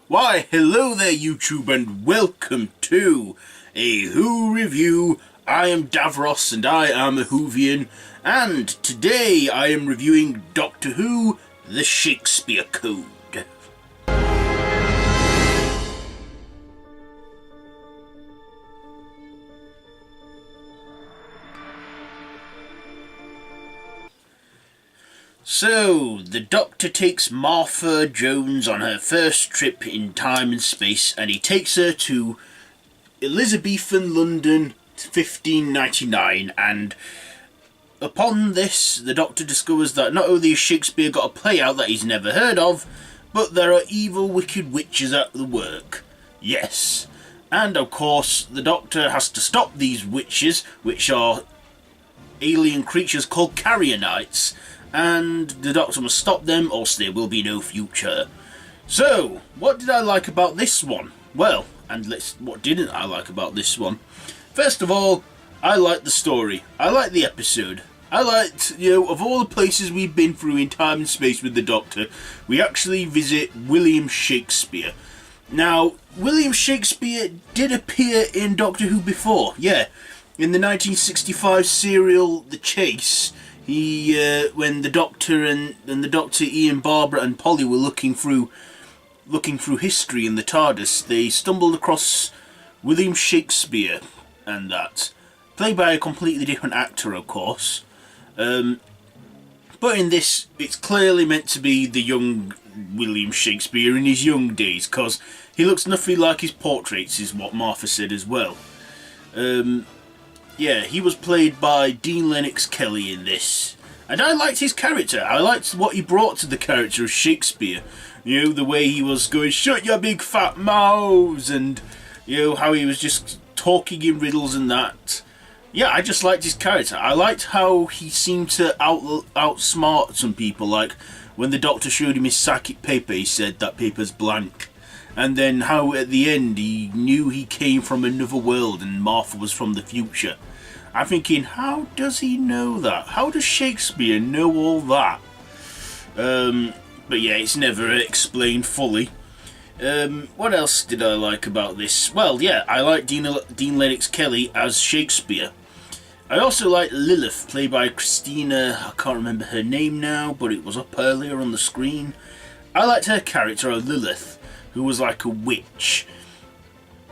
Why, hello there YouTube and welcome to a Who review. I am Davros and I am a Whovian, and today I am reviewing Doctor Who, the Shakespeare Code. So, the Doctor takes Martha Jones on her first trip in time and space, and he takes her to Elizabethen London 1599, and upon this, the Doctor discovers that not only has Shakespeare got a play out that he's never heard of, but there are evil, wicked witches at the work. Yes. And of course, the Doctor has to stop these witches, which are alien creatures called Carrionites, and the Doctor must stop them or there will be no future. So, what did I like about this one? Well, what didn't I like about this one? First of all, I liked the story. I liked the episode. I liked, of all the places we've been through in time and space with the Doctor, we actually visit William Shakespeare. Now, William Shakespeare did appear in Doctor Who before, yeah. In the 1965 serial The Chase, when the Doctor and the Doctor, Ian, Barbara and Polly were looking through history in the TARDIS, they stumbled across William Shakespeare and that. Played by a completely different actor, of course. But in this, it's clearly meant to be the young William Shakespeare in his young days, because he looks nothing like his portraits, is what Martha said as well. Yeah, he was played by Dean Lennox Kelly in this. And I liked his character. I liked what he brought to the character of Shakespeare. The way he was going, "Shut your big fat mouths," and, how he was just talking in riddles and that. Yeah, I just liked his character. I liked how he seemed to outsmart some people. Like, when the Doctor showed him his psychic paper, he said, "That paper's blank." And then how at the end he knew he came from another world and Martha was from the future. I'm thinking, how does he know that? How does Shakespeare know all that? But yeah, it's never explained fully. What else did I like about this? Well, yeah, I like Dean Lennox Kelly as Shakespeare. I also like Lilith, played by Christina, I can't remember her name now, but it was up earlier on the screen. I liked her character of Lilith, who was like a witch.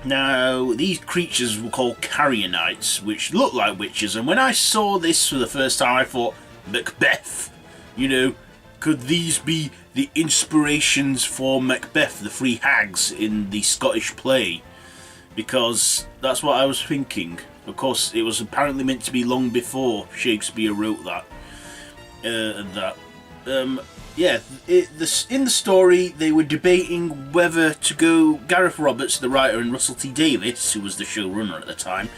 Now, these creatures were called Carrionites, which look like witches, and when I saw this for the first time I thought, Macbeth. Could these be the inspirations for Macbeth, the three hags in the Scottish play? Because that's what I was thinking. Of course, it was apparently meant to be long before Shakespeare wrote that. Yeah, in the story, they were debating whether to go. Gareth Roberts, the writer, and Russell T Davies, who was the showrunner at the time,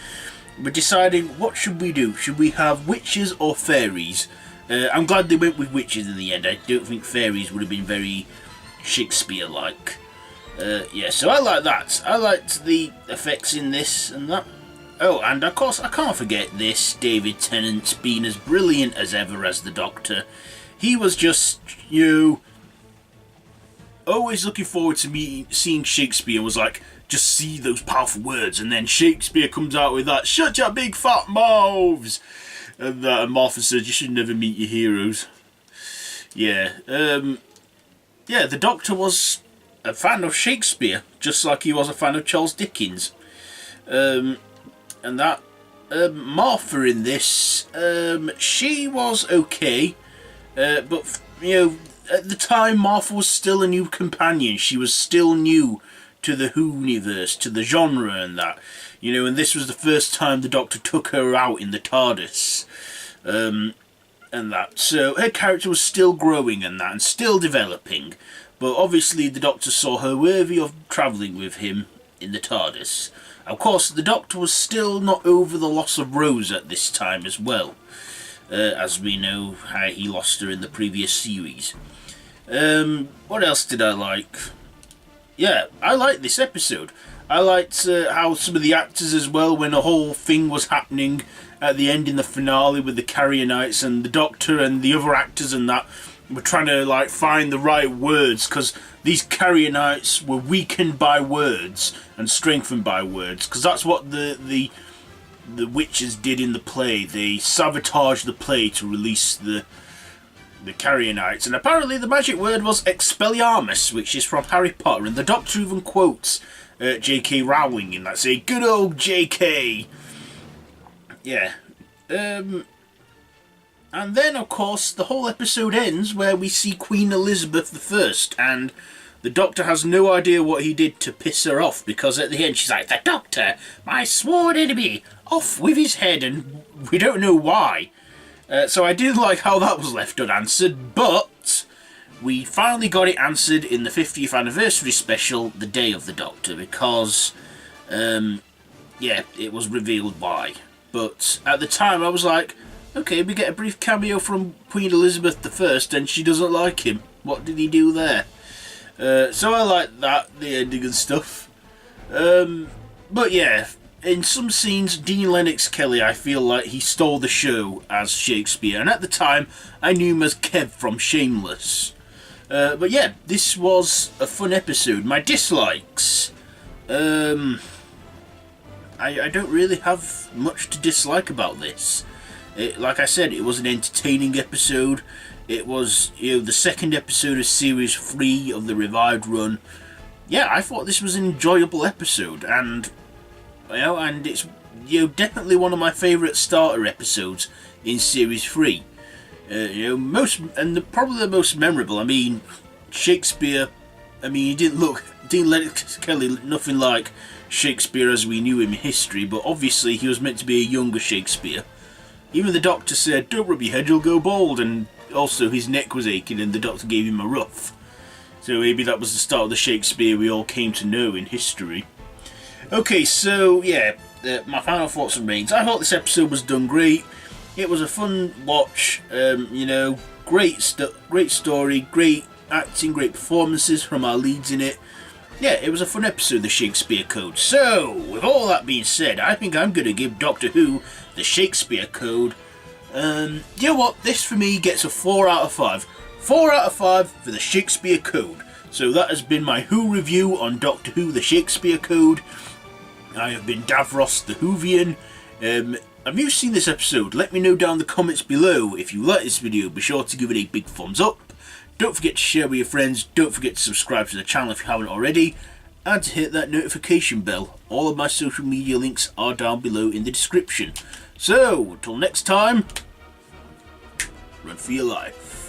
were deciding, what should we do? Should we have witches or fairies? I'm glad they went with witches in the end. I don't think fairies would have been very Shakespeare-like. Yeah, so I like that. I liked the effects in this and that. Oh, and of course, I can't forget this, David Tennant being as brilliant as ever as the Doctor. He was just, always looking forward to seeing Shakespeare, was like, just see those powerful words, and then Shakespeare comes out with that, "Shut your big fat mouths!" And Martha says, "You should never meet your heroes." Yeah, yeah, the Doctor was a fan of Shakespeare, just like he was a fan of Charles Dickens. And that, Martha in this, she was okay. But, at the time, Martha was still a new companion. She was still new to the Who universe, to the genre and that. And this was the first time the Doctor took her out in the TARDIS. And that. So her character was still growing and that, and still developing. But obviously the Doctor saw her worthy of travelling with him in the TARDIS. Of course, the Doctor was still not over the loss of Rose at this time as well. As we know how he lost her in the previous series. What else did I like? Yeah, I liked this episode. I liked how some of the actors as well, when the whole thing was happening at the end in the finale with the Carrionites and the Doctor and the other actors and that, were trying to like find the right words, because these carrier knights were weakened by words and strengthened by words, because that's what the witches did in the play. They sabotaged the play to release the carrier knights, and apparently the magic word was Expelliarmus, which is from Harry Potter, and the Doctor even quotes J.K. Rowling in that, say, good old J.K. Yeah. And then, of course, the whole episode ends where we see Queen Elizabeth I, and the Doctor has no idea what he did to piss her off, because at the end she's like, the Doctor, my sworn enemy, off with his head, and we don't know why. So I did like how that was left unanswered, but we finally got it answered in the 50th anniversary special, The Day of the Doctor, because, yeah, it was revealed why. But at the time I was like, okay, we get a brief cameo from Queen Elizabeth I and she doesn't like him. What did he do there? So I like that, the ending and stuff. But yeah, in some scenes, Dean Lennox Kelly, I feel like he stole the show as Shakespeare. And at the time, I knew him as Kev from Shameless. But yeah, this was a fun episode. My dislikes. I don't really have much to dislike about this. Like I said, it was an entertaining episode. It was, the second episode of Series 3 of the revived run. Yeah, I thought this was an enjoyable episode, and and it's definitely one of my favourite starter episodes in Series 3. Probably the most memorable. I mean, Shakespeare. I mean, he didn't look, Dean Lennox Kelly looked nothing like Shakespeare as we knew him in history, but obviously he was meant to be a younger Shakespeare. Even the Doctor said, don't rub your head, you'll go bald, and also his neck was aching and the Doctor gave him a ruff. So maybe that was the start of the Shakespeare we all came to know in history. Okay, so yeah, my final thoughts and ratings. I thought this episode was done great. It was a fun watch, great story, great acting, great performances from our leads in it. Yeah, it was a fun episode of the Shakespeare Code. So, with all that being said, I think I'm going to give Doctor Who the Shakespeare Code. You know what? This for me gets a 4 out of 5. 4 out of 5 for the Shakespeare Code. So that has been my Who review on Doctor Who the Shakespeare Code. I have been Davros the Whovian. Have you seen this episode? Let me know down in the comments below. If you like this video, be sure to give it a big thumbs up. Don't forget to share with your friends, don't forget to subscribe to the channel if you haven't already, and to hit that notification bell. All of my social media links are down below in the description. So, until next time, run for your life.